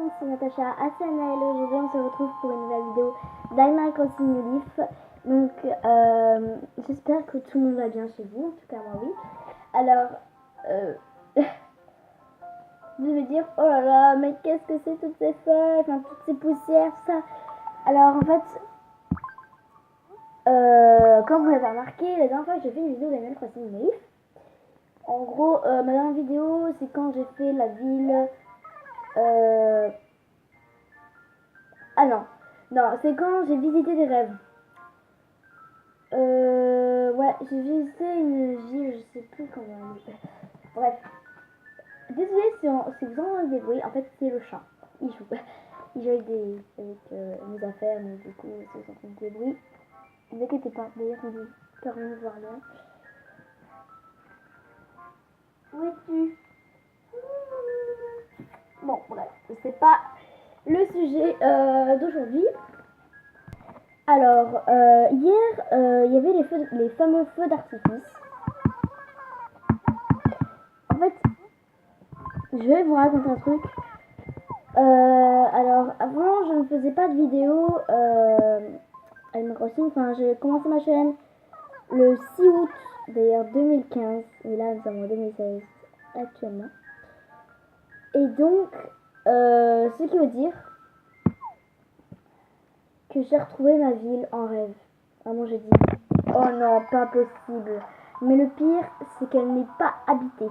monde, c'est Natacha ASMR. Aujourd'hui on se retrouve pour une nouvelle vidéo d'Animal Crossing New Leaf. Donc j'espère que tout le monde va bien chez vous, en tout cas moi oui. Alors je vais dire oh là là, mais qu'est-ce que c'est toutes ces feuilles, enfin toutes ces poussières, tout ça. Alors en fait, comme vous l'avez remarqué, la dernière fois que j'ai fait une vidéo d'Animal Crossing New Leaf, en gros ma dernière vidéo c'est quand j'ai fait la ville... Ah non, c'est quand j'ai visité des rêves. Ouais, j'ai visité une ville, je sais plus comment. Bref. Désolé si vous entendez des bruits, en fait c'est le chat. Il joue. Il joue avec mes affaires, mais du coup, si vous entendez des bruits, ne vous inquiétez pas, d'ailleurs on ne peut rien voir là. Où es-tu? Bon, bref, c'est pas le sujet d'aujourd'hui. Alors, hier, il y avait les fameux feux d'artifice. En fait, je vais vous raconter un truc. Alors, avant, je ne faisais pas de vidéo Animal Crossing. Enfin, j'ai commencé ma chaîne le 6 août, d'ailleurs, 2015. Et là, nous sommes en 2016 actuellement. Et donc, ce qui veut dire que j'ai retrouvé ma ville en rêve. Vraiment, j'ai dit, oh non, pas possible. Mais le pire, c'est qu'elle n'est pas habitée.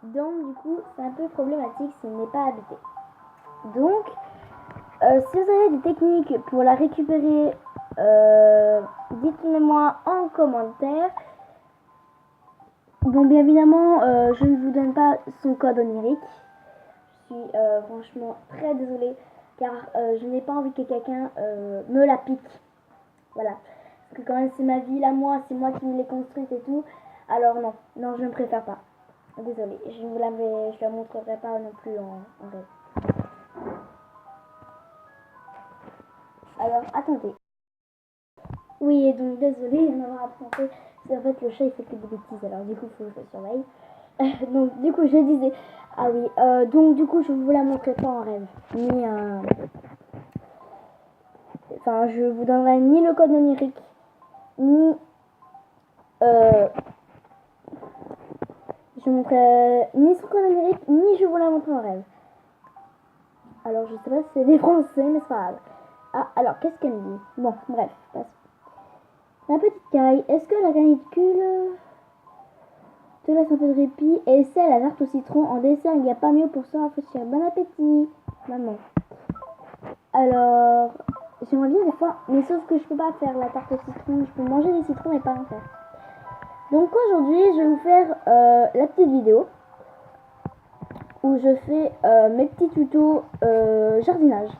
Donc, du coup, c'est un peu problématique si elle n'est pas habitée. Donc, si vous avez des techniques pour la récupérer, dites-le moi en commentaire. Bon, bien évidemment, je ne vous donne pas son code onirique. Je suis franchement très désolée, car je n'ai pas envie que quelqu'un me la pique. Voilà. Parce que quand même, c'est ma ville à moi, c'est moi qui me l'ai construite et tout. Alors non, je ne préfère pas. Désolée, je ne la montrerai pas non plus en rêve. Alors, attendez. Oui, et donc désolée de m'avoir absenté. C'est en fait le chat il fait que des bêtises, alors du coup il faut que je le surveille. Donc du coup je disais, ah oui, donc du coup je vous la montrerai pas en rêve. Ni enfin je vous donnerai ni le code onirique, ni je montrerai ni son code onirique, ni je vous la montrerai en rêve. Alors je sais pas si c'est des français, mais c'est pas grave. Ah, alors qu'est-ce qu'elle me dit? Bon, bref, passe. La petite caille, est-ce que la canicule te laisse un peu de répit et essaie la tarte au citron en dessert, il n'y a pas mieux pour se rafraîchir. Bon appétit, maman. Alors, j'aimerais bien des fois, mais sauf que je peux pas faire la tarte au citron, je peux manger des citrons et pas en faire. Donc aujourd'hui, je vais vous faire la petite vidéo où je fais mes petits tutos jardinage.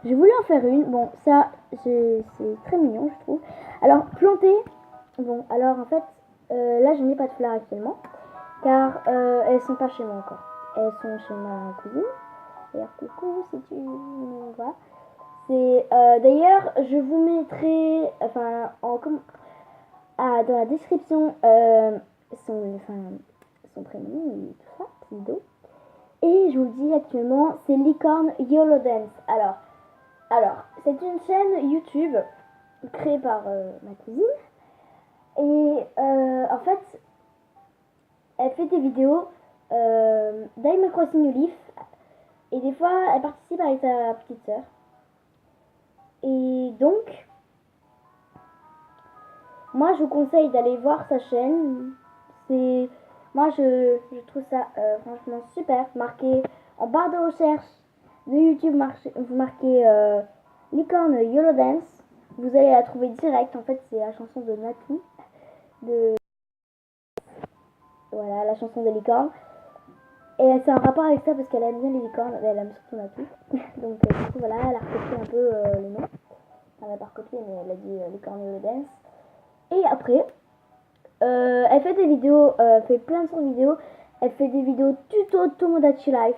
J'ai voulu en faire une, bon ça c'est très mignon je trouve. Alors planter, bon alors en fait là je n'ai pas de fleurs actuellement car elles sont pas chez moi encore. Elles sont chez ma cousine. D'ailleurs coucou si tu vois. C'est d'ailleurs je vous mettrai enfin dans la description son prénom et tout ça, vidéo. Et je vous le dis actuellement, c'est Licorne YOLO Dance. Alors, c'est une chaîne YouTube créée par ma cousine. Et en fait, elle fait des vidéos d'Animal Crossing New Leaf. Et des fois, elle participe avec sa petite sœur. Et donc, moi, je vous conseille d'aller voir sa chaîne. Moi, je trouve ça franchement super. Marquez en barre de recherche de YouTube, vous marquez Licorne YOLO Dance. Vous allez la trouver direct. En fait, c'est la chanson de Natu. Voilà, la chanson des licornes. Et c'est un rapport avec ça parce qu'elle aime bien les licornes. Elle aime surtout Natu. Donc, du coup, voilà, elle a recopié un peu le nom. Enfin, elle n'a pas recopié, mais elle a dit Licorne YOLO Dance. Et après, elle fait des vidéos, fait plein de sortes de vidéos. Elle fait des vidéos tuto Tomodachi Life.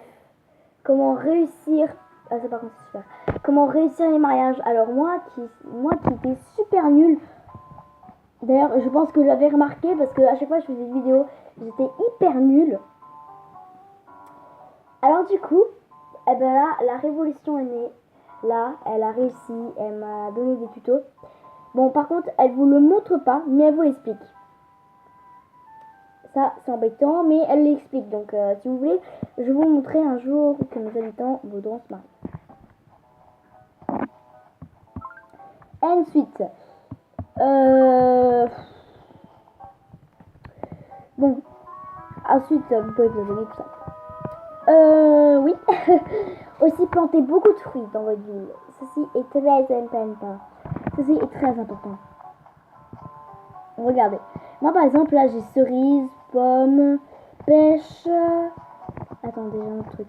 Comment réussir... Ah ça par contre c'est super. Comment réussir les mariages. Alors moi qui étais super nulle. D'ailleurs je pense que vous l'avez remarqué parce que à chaque fois que je faisais des vidéos, j'étais hyper nulle. Alors du coup, eh ben là, la révolution est née. Là, elle a réussi, elle m'a donné des tutos. Bon, par contre, elle vous le montre pas, mais elle vous l'explique. Ça, c'est embêtant, mais elle l'explique. Donc, si vous voulez, je vais vous montrer un jour que mes habitants voudront se marier. Ensuite, bon, ensuite, vous pouvez vous donner tout ça. Oui. Aussi, planter beaucoup de fruits dans votre ville. Ceci est très important. Ceci est très important. Regardez. Moi, par exemple, là, j'ai cerises, pommes, pêche. Attendez, j'ai un autre truc.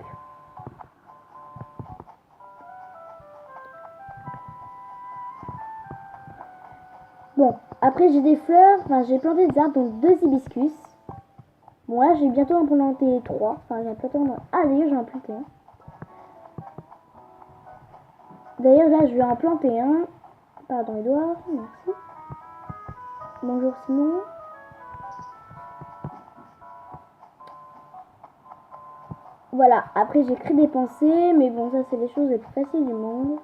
Bon, après, j'ai des fleurs. Enfin, j'ai planté des arbres, donc 2 hibiscus. Bon, là, j'ai bientôt en planter 3. Enfin, j'ai bientôt en... Ah, d'ailleurs, j'en ai planté un. D'ailleurs, là, je vais en planter un. Pardon, Edouard. Merci. Bonjour, Simon. Voilà, après j'écris des pensées, mais bon, ça c'est les choses les plus faciles du monde.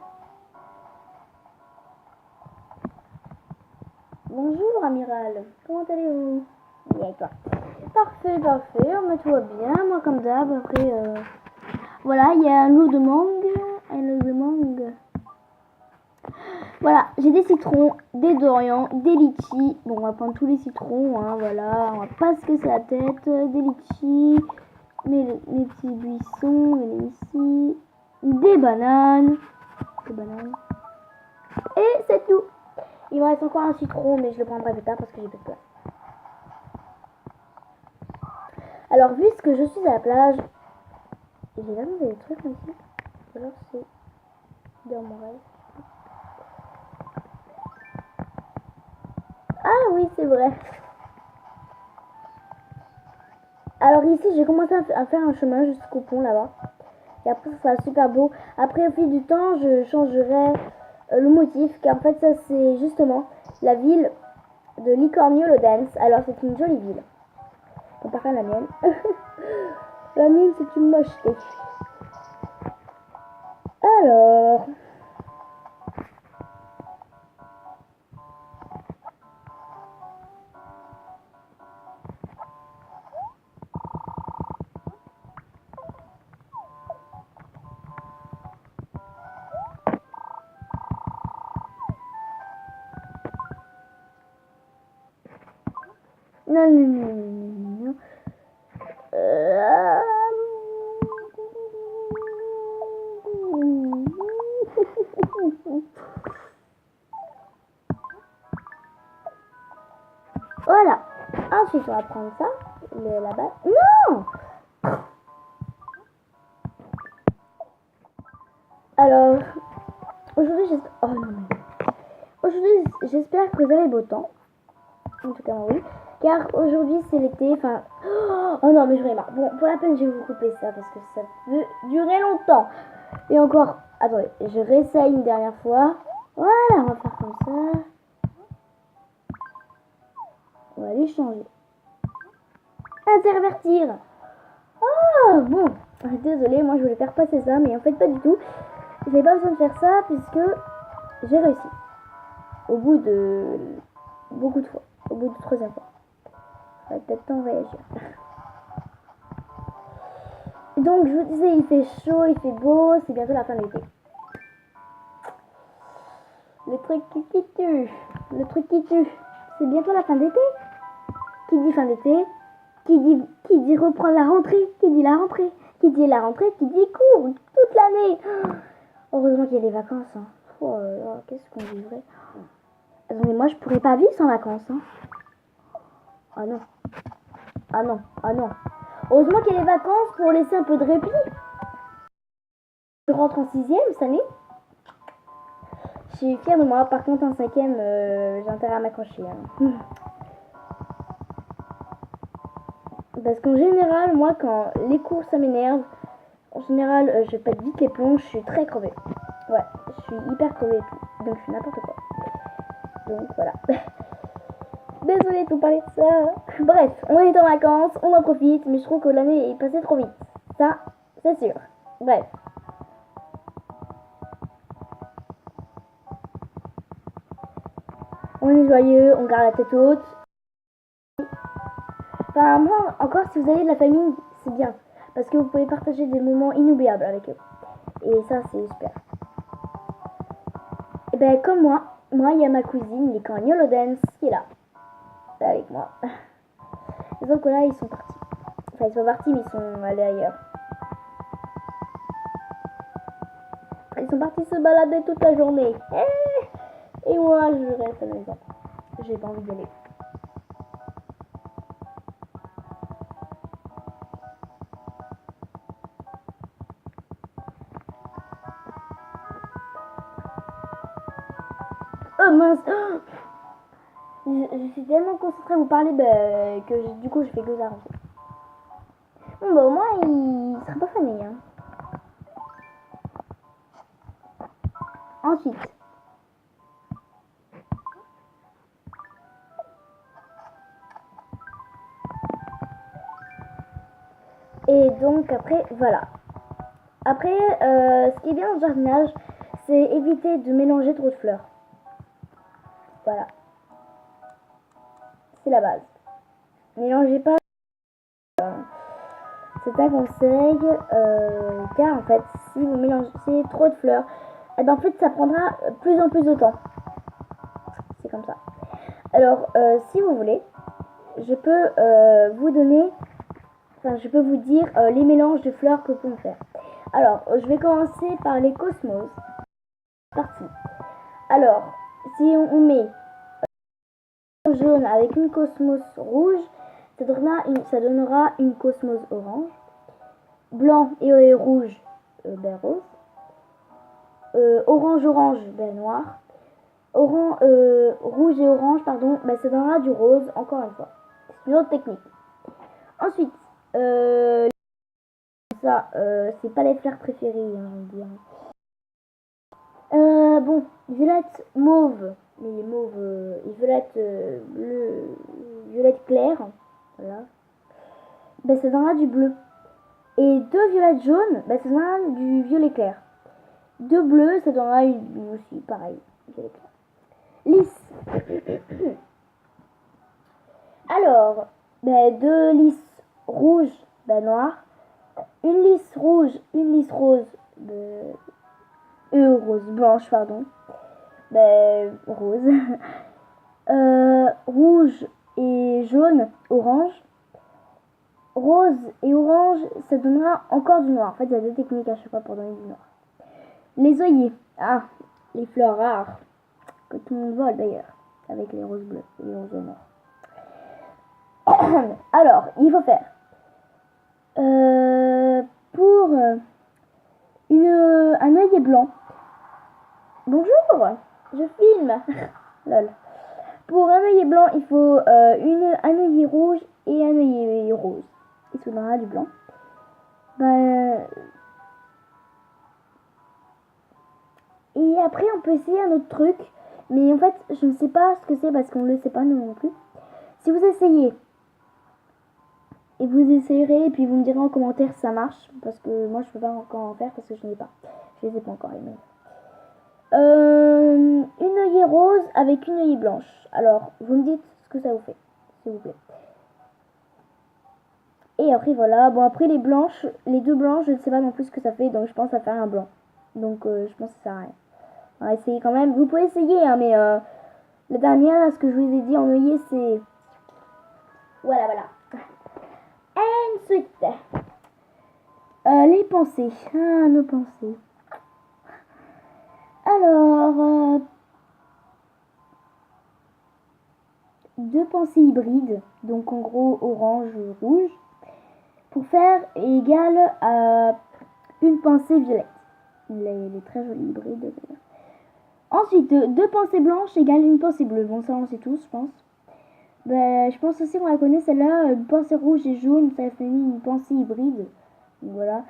Bonjour, amiral. Comment allez-vous? Bien, et toi? Parfait, parfait. Moi, tout va bien. Moi, comme d'hab, après... Voilà, il y a un lot de mangue. Un lot de mangue. Voilà, j'ai des citrons, des dorians, des litchis. Bon, on va prendre tous les citrons, hein, voilà. On va pas se casser la tête. Des litchis, mes petits buissons, les ici. Des bananes. Et c'est tout. Il me reste encore un citron, mais je le prendrai plus tard parce que j'ai plus de place. Alors, puisque je suis à la plage, j'ai vraiment des trucs ici. Alors, c'est dans mon rêve. Ah oui, c'est vrai. Alors ici, j'ai commencé à faire un chemin jusqu'au pont là-bas. Et après, ça sera super beau. Après, au fil du temps, je changerai le motif. Car en fait, ça, c'est justement la ville de Licornio Lodens. Alors, c'est une jolie ville. Comparé à la mienne. La mienne, c'est une mocheté. Alors... Non. Voilà. Ensuite, on va prendre ça. La balle. Non! Alors, aujourd'hui, j'espère... Oh non, mais... Aujourd'hui, j'espère que vous avez beau temps. En tout cas, oui. Car aujourd'hui, c'est l'été. Enfin... Oh non, mais j'en ai marre. Bon, pour la peine, je vais vous couper ça parce que ça peut durer longtemps. Et encore... Attendez, je réessaye une dernière fois. Voilà, on va faire comme ça. On va les changer. Intervertir. Oh, bon. Désolée, moi je voulais faire passer ça, mais en fait pas du tout. J'avais pas besoin de faire ça puisque j'ai réussi. Au bout de beaucoup de fois. Au bout de 3e fois. Ça va peut-être temps réagir. Donc je vous disais, il fait chaud, il fait beau, c'est bientôt la fin de l'été. Le truc qui tue. Le truc qui tue. C'est bientôt la fin d'été. Qui dit fin d'été, qui dit reprendre la rentrée, qui dit la rentrée, qui dit la rentrée, qui dit cours toute l'année. Heureusement qu'il y a des vacances. Hein. Oh là là, qu'est-ce qu'on vivrait. Attendez, moi je pourrais pas vivre sans vacances. Hein. Ah non. Ah non, ah non. Heureusement qu'il y a des vacances pour laisser un peu de répit. Je rentre en 6e cette année. Je suis fière de moi. Par contre en 5e, j'ai intérêt à m'accrocher. Hein. Parce qu'en général, moi, quand les cours, ça m'énerve, en général, je pète vite les plombs, je suis très crevée. Ouais, je suis hyper crevée et tout. Donc, je fais n'importe quoi. Donc, voilà. Désolée de vous parler de ça. Bref, on est en vacances, on en profite, mais je trouve que l'année est passée trop vite. Ça, c'est sûr. Bref. On est joyeux, on garde la tête haute. Enfin, moi, encore, si vous avez de la famille, c'est bien. Parce que vous pouvez partager des moments inoubliables avec eux. Et ça, c'est super. Et ben, comme moi, il y a ma cousine, les camps YOLO Dance, qui est là. Avec moi. Les autres là, ils sont partis. Enfin, ils sont partis, mais ils sont allés ailleurs. Ils sont partis se balader toute la journée. Et moi, je reste à la maison. J'ai pas envie d'y aller. Oh mince! Je suis tellement concentrée à vous parler que du coup je fais que ça. Bon bah au moins il sera pas fané. Hein. Ensuite. Et donc après voilà. Après ce qui est bien dans le jardinage, c'est éviter de mélanger trop de fleurs. Voilà. C'est la base. Mélangez pas. C'est un conseil car en fait si vous mélangez trop de fleurs, et ben en fait ça prendra plus en plus de temps. C'est comme ça. Alors si vous voulez, je peux vous donner, enfin je peux vous dire les mélanges de fleurs que vous pouvez faire. Alors je vais commencer par les cosmos. Parti. Alors si on met jaune avec une cosmos rouge, ça donnera une cosmos orange. Blanc et rouge, rose. Orange, noir. Rouge et orange, pardon, ça donnera du rose, encore une fois. C'est une autre technique. Ensuite, c'est pas les fleurs préférées, hein, bon, violette mauve, mais mauve et violette bleu, violette claire, voilà. Ça donnera du bleu. Et deux violettes jaunes, ça donnera du violet clair. Deux bleus, ça donnera aussi pareil, violet clair. Lisse. Alors, deux lisses rouges, noires. Une lisse rouge, une lisse rose, rose blanche, pardon. Rose. Rouge et jaune, orange. Rose et orange, ça donnera encore du noir. En fait, il y a deux techniques à chaque fois pour donner du noir. Les œillets. Ah, les fleurs rares. Que tout le monde vole d'ailleurs. Avec les roses bleues et les roses noirs. Alors, il faut faire. Pour un œillet blanc. Bonjour, je filme. Lol. Pour un œillet blanc, il faut un œillet rouge et un œillet rose. Il se donnera du blanc. Et après, on peut essayer un autre truc. Mais en fait, je ne sais pas ce que c'est parce qu'on ne le sait pas, nous non plus. Si vous essayez, et vous essayerez, et puis vous me direz en commentaire si ça marche. Parce que moi, je peux pas encore en faire parce que je n'ai pas. Je les ai pas encore, les mêmes. Une œillet rose avec une œillet blanche. Alors, vous me dites ce que ça vous fait, s'il vous plaît. Et après, voilà. Bon, après, les blanches, les deux blanches, je ne sais pas non plus ce que ça fait. Donc, je pense à faire un blanc. Donc, je pense que ça sert à rien. On va essayer quand même. Vous pouvez essayer, hein, mais la dernière, ce que je vous ai dit en œillet, c'est... Voilà. Ensuite, les pensées. Ah, nos pensées. Alors, deux pensées hybrides, donc en gros orange, rouge, pour faire égal à une pensée violette. Il est très joli hybride d'ailleurs. Ensuite, deux pensées blanches égale une pensée bleue. Bon, ça on sait tous, je pense. Je pense aussi qu'on la connaît celle-là. Une pensée rouge et jaune, ça fait une pensée hybride. Donc, voilà.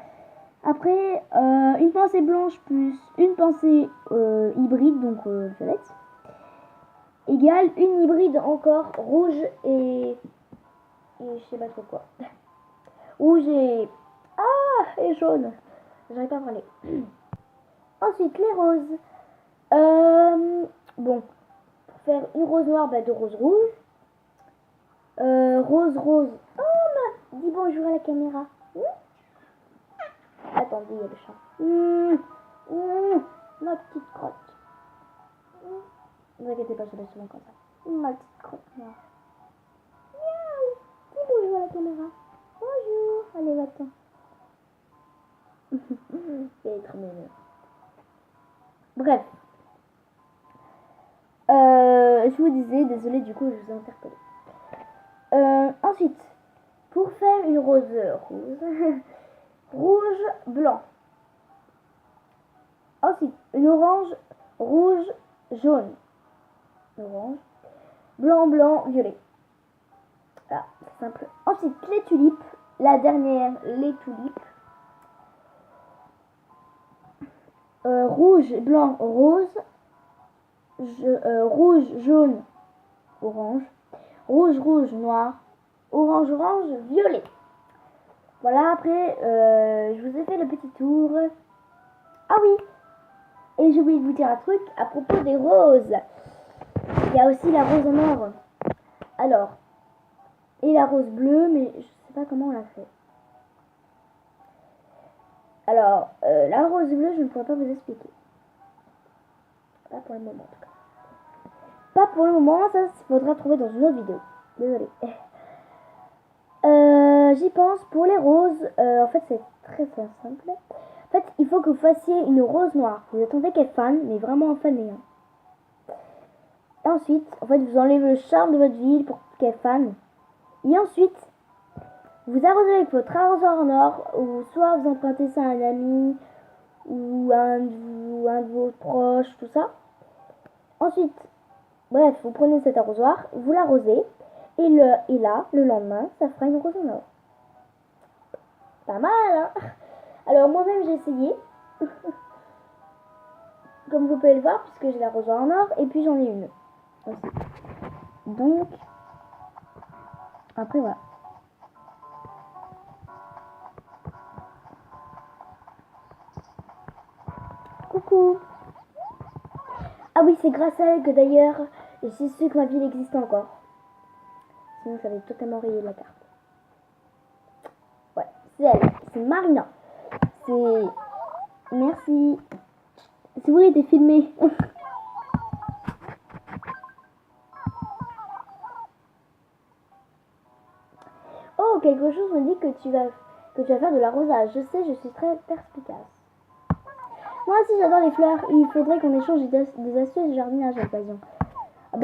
Après, une pensée blanche plus une pensée hybride, donc violette, égale une hybride encore rouge et je sais pas trop quoi. Rouge et... Ah, et jaune. J'arrive pas à parler. Ensuite, les roses. Bon, pour faire une rose noire, bah, deux roses rouges. Rose, rose. Oh, dis bonjour à la caméra. Attendez, il y a le chat. Ma petite crotte. Ne vous inquiétez pas, je laisse souvent comme ça. Ma petite crotte noire. Miaou. Dis bonjour à la caméra. Bonjour. Allez, va-t'en. Il est trop mignon. Bref. Je vous disais, désolé, du coup, je vous ai interpellé. Ensuite, pour faire une rose rouge, rouge, blanc. Ensuite, une orange, rouge, jaune. Orange, blanc, blanc, violet. Voilà, c'est simple. Ensuite, les tulipes. La dernière, les tulipes. Rouge, blanc, rose. Rouge, jaune, orange. Rouge, rouge, noir. Orange, orange, violet. Voilà, après, je vous ai fait le petit tour. Ah oui, et j'ai oublié de vous dire un truc à propos des roses. Il y a aussi la rose en or. Alors, et la rose bleue, mais je sais pas comment on l'a fait. Alors, la rose bleue, je ne pourrais pas vous expliquer. Pas pour le moment, en tout cas. Pas pour le moment, ça, il faudra trouver dans une autre vidéo. Désolée. J'y pense. Pour les roses, en fait, c'est très simple. En fait, il faut que vous fassiez une rose noire. Vous attendez qu'elle fane, mais vraiment fanée. Et ensuite, en fait, vous enlevez le charme de votre ville pour qu'elle fane. Et ensuite, vous arrosez avec votre arrosoir en or, ou soit vous empruntez ça à un ami, ou un de vos proches, tout ça. Ensuite, bref, vous prenez cet arrosoir, vous l'arrosez, et là, le lendemain, ça fera une rose en or. Pas mal, hein? Alors, moi-même, j'ai essayé. Comme vous pouvez le voir, puisque j'ai l'arrosoir en or, et puis j'en ai une aussi. Donc, après, voilà. Coucou. Ah oui, c'est grâce à elle que d'ailleurs, j'ai su que ma ville existe encore. Sinon, ça avait totalement rayé la carte. Ouais, c'est elle. C'est Marina. C'est... Merci. C'est vrai, t'es filmé. Oh, quelque chose me dit que tu vas faire de l'arrosage. Je sais, je suis très perspicace. Moi aussi, j'adore les fleurs. Il faudrait qu'on échange des astuces de jardinage à l'occasion. Ah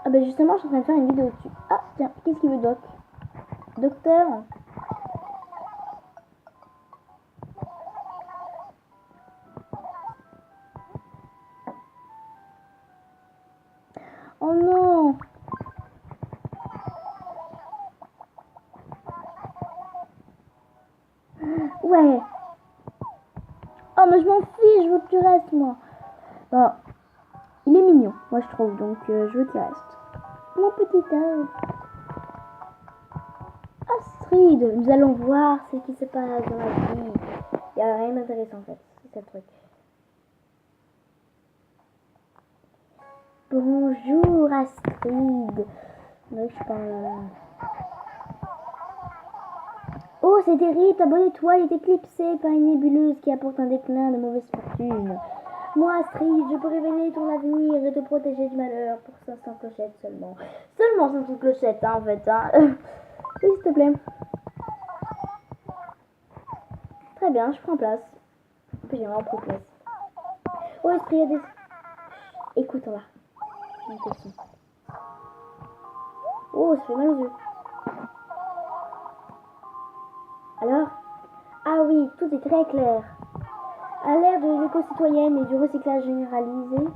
ben justement, je suis en train de faire une vidéo dessus. Ah, tiens, qu'est-ce qu'il veut, Doc? Docteur? Oh non! Ouais. Oh, mais je m'en fiche, je veux que tu restes, moi. Bon, il est mignon, moi je trouve, donc je veux qu'il reste. Mon petit homme. Astrid, nous allons voir ce qui se passe dans la vie. Il n'y a rien d'intéressant en fait, c'est ça le truc. Bonjour Astrid. Oui, je parle. Oh, c'est terrible, ta bonne étoile est éclipsée par une nébuleuse qui apporte un déclin de mauvaise fortune. Moi, Astrid, je peux révéler ton avenir et te protéger du malheur pour 500 clochettes seulement. Seulement 500 clochettes, hein, en fait. Hein. Oui, s'il te plaît. Très bien, je prends place. Puis j'ai vraiment pris place. Oh, esprit, il y a des... Écoute, on va. J'ai une question. Oh, ça fait mal aux yeux. Alors? Ah oui, tout est très clair. À l'ère de l'éco-citoyenne et du recyclage généralisé,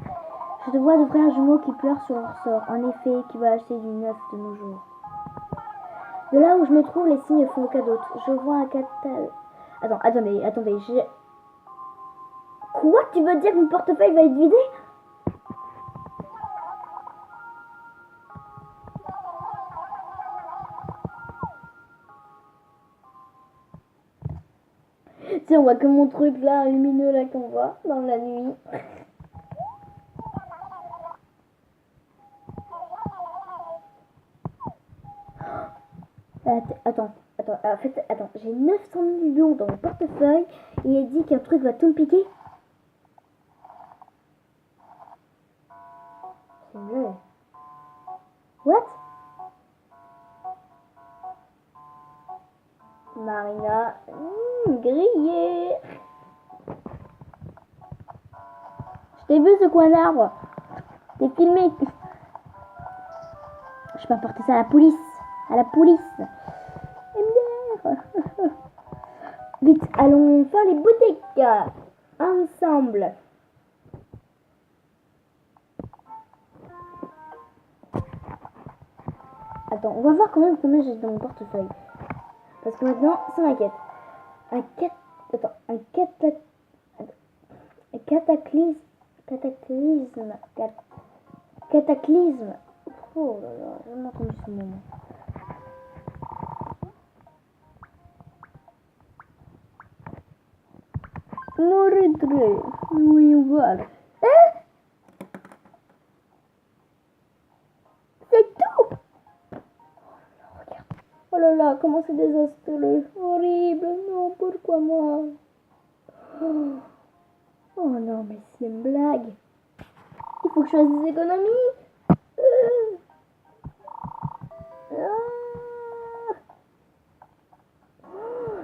je te vois de frères jumeaux qui pleurent sur leur sort. En effet, qui va acheter du neuf de nos jours? De là où je me trouve, les signes font aucun doute. Je vois un catalogue. Attendez, j'ai... Quoi? Tu veux dire que mon portefeuille va être vidé? sais, on voit que mon truc là, lumineux là qu'on voit dans la nuit. Attends, en fait, attends, j'ai 900 millions dans mon portefeuille et il dit qu'un truc va tout me piquer. C'est mieux. What? Marina, grillée. Je t'ai vu ce coin d'arbre. T'es filmé. Je peux apporter ça à la police. À la police. MDR. Vite, allons faire les boutiques. Ensemble. Attends, on va voir quand même combien j'ai dans mon portefeuille. Parce que maintenant, ça m'inquiète. Un cataclysme. Cataclysme. Oh là là, j'ai jamais entendu ce mot. Mourir. Oui, on va. Hein? C'est tout. Regarde. Oh là là, comment c'est désastreux. Horrible. Non, pourquoi moi? Oh non, mais c'est une blague. Il faut que je fasse des économies.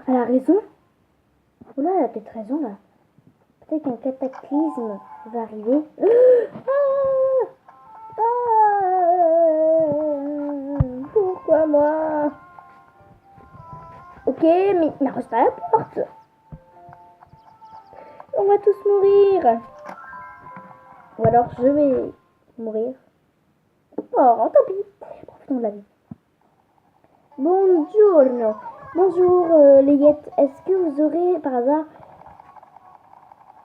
Elle a raison. Oh là, elle a peut-être raison là. Peut-être qu'un cataclysme va arriver. Pourquoi moi? Ok, mais reste à la porte. On va tous mourir. Ou alors je vais mourir. Oh, tant pis. Profitons de la vie. Bonjour. Bonjour les Yettes. Est-ce que vous aurez par hasard...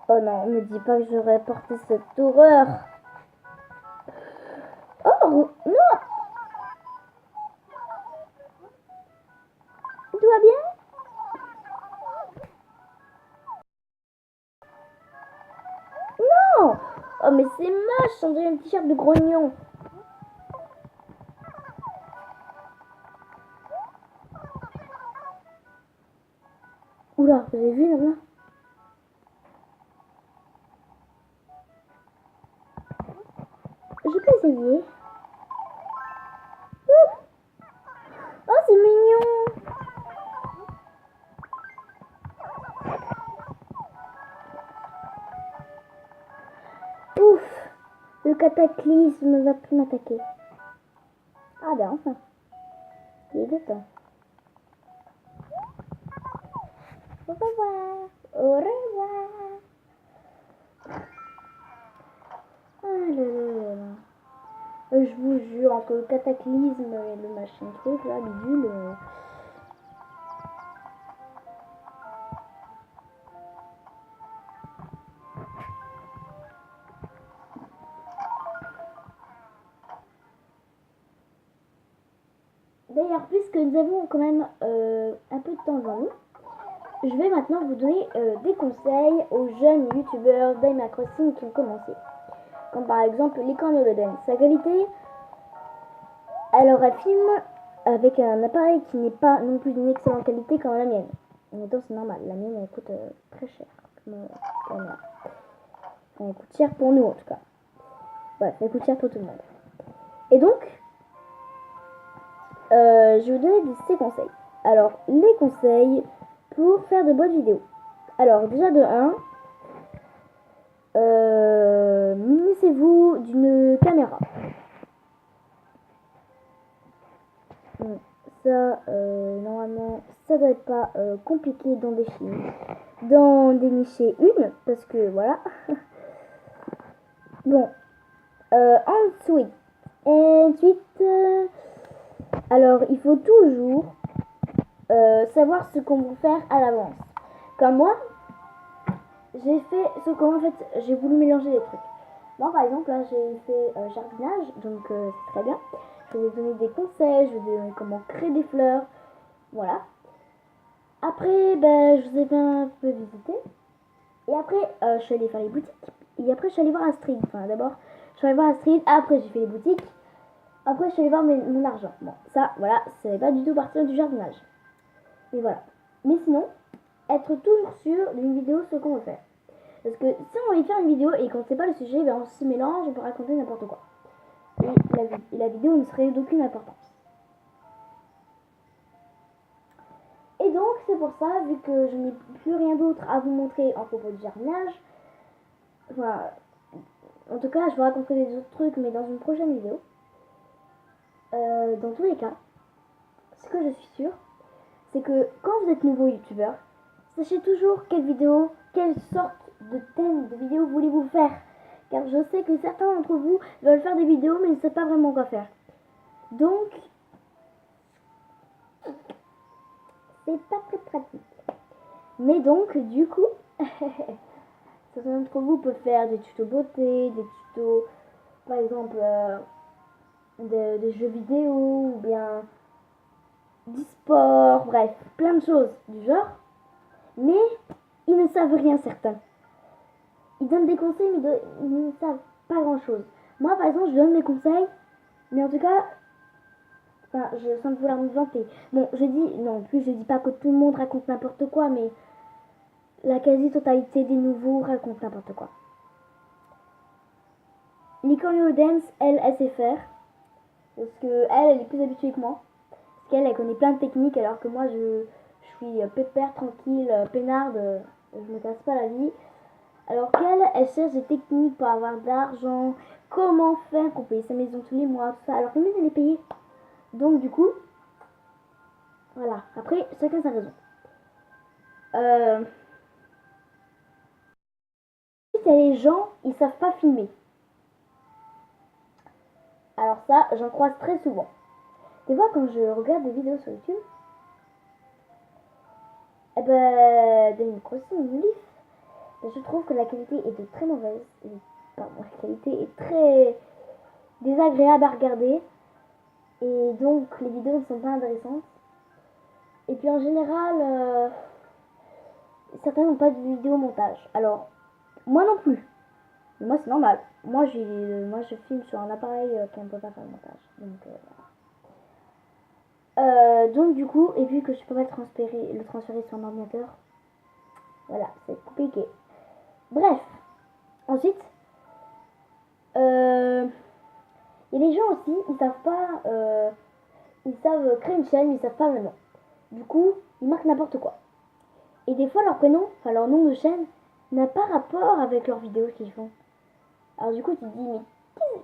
Oh non, ne dis pas que j'aurais porté cette horreur. Oh non. Tout va bien? Non. Oh mais c'est moche, on dirait un t-shirt de grognon. Oula, vous avez vu là-bas? Je peux essayer. Oh, c'est mignon. Ouf, le cataclysme va plus m'attaquer. Ah ben enfin, il est temps. Au revoir. Au revoir. Ah là là là. Je vous jure, entre le cataclysme et le machin truc là, bidule. D'ailleurs, puisque nous avons quand même un peu de temps devant nous, je vais maintenant vous donner des conseils aux jeunes youtubeurs d'Animal Crossing qui ont commencé. Comme par exemple les Cornolodens. Sa qualité, alors elle filme avec un appareil qui n'est pas non plus d'une excellente qualité comme la mienne. En même temps, c'est normal, la mienne elle coûte très cher. Elle coûte cher pour nous en tout cas. Bref, elle coûte cher pour tout le monde. Et donc, je vais vous donner ces conseils. Alors, les conseils pour faire de bonnes vidéos. Alors, déjà de 1, munissez-vous d'une caméra. Ça, normalement, ça doit être pas compliqué d'en dénicher une, parce que voilà. Bon, ensuite, alors il faut toujours savoir ce qu'on veut faire à l'avance. Comme moi, j'ai fait ce qu'en fait j'ai voulu mélanger les trucs. Moi par exemple là j'ai fait jardinage, donc c'est très bien. Je vais vous donner des conseils, je vais vous donner comment créer des fleurs, voilà. Après, ben, je vous ai fait un peu visiter. Et après, je suis allée faire les boutiques. Et après, je suis allée voir Astrid. Enfin, d'abord, je suis allée voir Astrid. Après, j'ai fait les boutiques. Après, je suis allée voir mon argent. Bon, ça, voilà, ça n'est pas du tout partir du jardinage. Mais voilà. Mais sinon, être toujours sûr d'une vidéo, ce qu'on veut faire. Parce que si on veut faire une vidéo et qu'on ne sait pas le sujet, ben on se mélange, on peut raconter n'importe quoi. Et la vidéo ne serait d'aucune importance. Et donc, c'est pour ça, vu que je n'ai plus rien d'autre à vous montrer en propos du jardinage, enfin, en tout cas, je vous raconterai des autres trucs, mais dans une prochaine vidéo. Dans tous les cas, ce que je suis sûre, c'est que quand vous êtes nouveau youtubeur, sachez toujours quelle vidéo, quelle sorte de thème de vidéo voulez-vous faire. Car je sais que certains d'entre vous veulent faire des vidéos, mais ne savent pas vraiment quoi faire. Donc, c'est pas très pratique. Mais donc, du coup, certains d'entre vous peuvent faire des tutos beauté, des tutos, par exemple, des jeux vidéo, ou bien du sport, bref, plein de choses du genre. Mais ils ne savent rien, certains. Ils donnent des conseils, mais ils ne savent pas grand-chose. Moi, par exemple, je donne des conseils, mais en tout cas, enfin, je sens vouloir me vanter. Bon, je dis, non, plus je dis pas que tout le monde raconte n'importe quoi, mais la quasi-totalité des nouveaux racontent n'importe quoi. Licorne Dance, elle sait faire. Parce que elle est plus habituée que moi. Parce qu'elle, elle connaît plein de techniques, alors que moi, je suis pépère, tranquille, peinarde, je me casse pas la vie. Alors qu'elle, elle cherche des techniques pour avoir de l'argent, comment faire pour payer sa maison tous les mois, tout ça. Alors que même elle est payée. Donc du coup, voilà. Après, chacun sa raison. Si les gens, ils savent pas filmer. Alors ça, j'en croise très souvent. Des fois, quand je regarde des vidéos sur YouTube, eh ben, Animal Crossing Leaf, je trouve que la qualité est de très mauvaise. Pardon, la qualité est très désagréable à regarder. Et donc, les vidéos ne sont pas intéressantes. Et puis en général, certains n'ont pas de vidéo montage. Alors, moi non plus. Mais moi, c'est normal. Moi, je filme sur un appareil qui ne peut pas faire le montage. Donc du coup, et vu que je peux pas le transférer sur un ordinateur, voilà, c'est compliqué. Bref, ensuite, il y a les gens aussi, ils savent pas, ils savent créer une chaîne, mais ils savent pas le nom. Du coup, ils marquent n'importe quoi. Et des fois, leur prénom, enfin leur nom de chaîne, n'a pas rapport avec leurs vidéos qu'ils font. Alors du coup, tu te dis, mais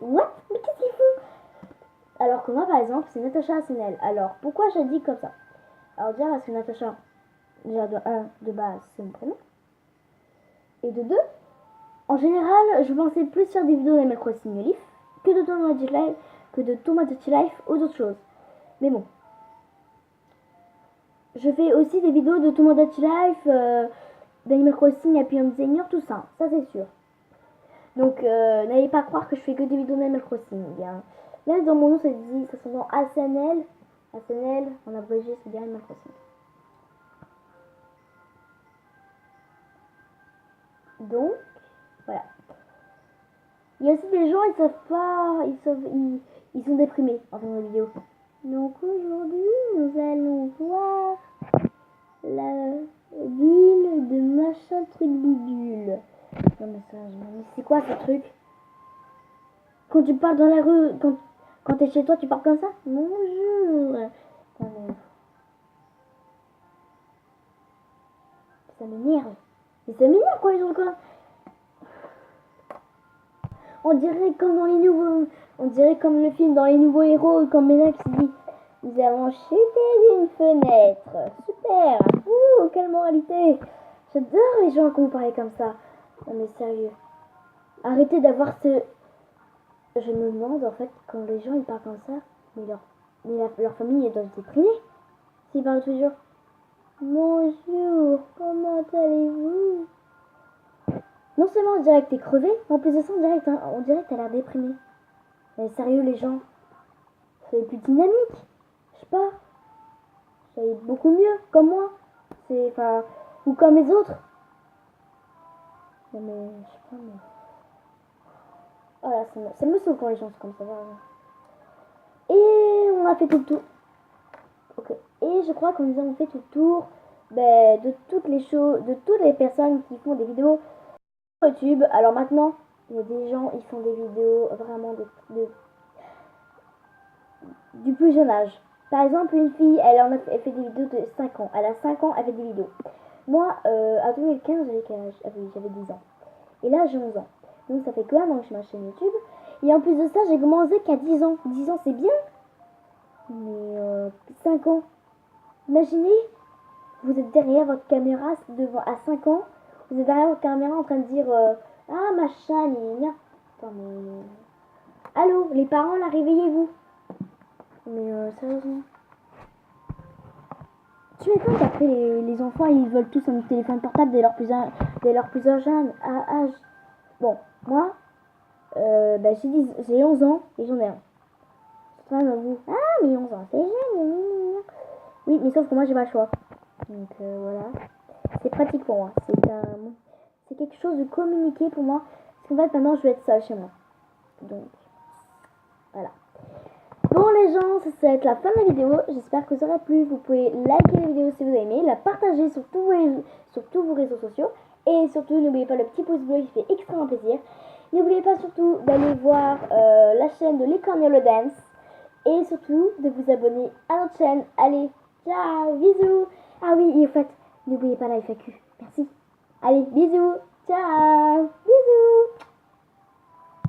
what? Mais qu'est-ce qu'ils font? Alors que moi, par exemple, c'est Natacha Arsenal. Alors, pourquoi je dis comme ça? Alors déjà, parce que Natacha, déjà de 1, de base, c'est mon prénom. Et de 2, en général, je pensais plus faire des vidéos d'Animal Crossing Leaf que de Tomodachi Life ou d'autres choses. Mais bon. Je fais aussi des vidéos de Tomodachi Life, d'Animal Crossing, Happy Home Designer, tout ça. Ça, c'est sûr. Donc, n'allez pas croire que je fais que des vidéos d'Animal Crossing. Bien. Même dans mon nom, ça s'entend ASNL. ASNL, en abrégé, c'est bien Animal Crossing. Donc, voilà. Il y a aussi des gens, ils savent pas, ils sont déprimés en faisant des vidéos. Donc aujourd'hui, nous allons voir la ville de machin truc bidule. Non mais c'est quoi ce truc? Quand tu parles dans la rue, quand t'es chez toi, tu parles comme ça? Bonjour. Ça m'énerve. Mais ça m'énerve quoi, les gens quoi. On dirait comme dans les nouveaux, on dirait comme le film dans les nouveaux héros, comme Ménard qui dit nous avons chuté d'une fenêtre. Super. Ouh, quelle moralité. J'adore les gens quand vous parlez comme ça. Non mais sérieux. Arrêtez d'avoir ce... Je me demande en fait, quand les gens ils parlent comme ça, mais leur famille elle doit se déprimer. S'ils parlent toujours. Bonjour, comment allez-vous? Non seulement on dirait que t'es crevé, mais en plus de ça on dirait que t'as l'air déprimé. Mais sérieux les gens, soyez plus dynamique. Je sais pas. Soyez beaucoup mieux, comme moi. c'est... Enfin, ou comme les autres. Non mais, je sais pas, mais... Voilà, ça me saoule quand les gens sont comme ça. Vraiment. Et on a fait tout le tour. Ok. Et je crois que nous avons fait tout le tour de toutes les choses, de toutes les personnes qui font des vidéos sur YouTube. Alors maintenant, il y a des gens, ils font des vidéos vraiment du plus jeune âge. Par exemple, une fille, elle fait des vidéos de 5 ans. Elle a 5 ans, elle fait des vidéos. Moi, en 2015, j'avais quel âge? Ah oui, j'avais 10 ans. Et là, j'ai 11 ans. Donc ça fait que 1 an que je suis ma chaîne YouTube. Et en plus de ça, j'ai commencé qu'à 10 ans. 10 ans, c'est bien. Mais 5 ans. Imaginez, vous êtes derrière votre caméra à 5 ans. Vous êtes derrière votre caméra en train de dire ah machin, gna. Attends, mais... Allô, les parents là, réveillez-vous. Mais sérieusement. Tu m'étonnes qu'après les enfants ils veulent tous un téléphone portable dès leur plus jeune âge. Bon, moi, j'ai 11 ans et j'en ai un. Toi, vous, ah, mais 11 ans, c'est jeune. Oui, mais sauf que moi, j'ai pas le choix. Donc voilà. C'est pratique pour moi. C'est quelque chose de communiqué pour moi. Parce qu'en fait, maintenant, je vais être seule chez moi. Donc, voilà. Bon les gens, ça va être la fin de la vidéo. J'espère que ça aura plu. Vous pouvez liker la vidéo si vous avez aimé, la partager sur tous vos réseaux sociaux. Et surtout, n'oubliez pas le petit pouce bleu qui fait extrêmement plaisir. N'oubliez pas surtout d'aller voir la chaîne de l'Ecorniolo Dance. Et surtout, de vous abonner à notre chaîne. Allez, ciao, bisous. Ah oui, et en fait, n'oubliez pas la FAQ. Merci. Allez, bisous. Ciao. Bisous.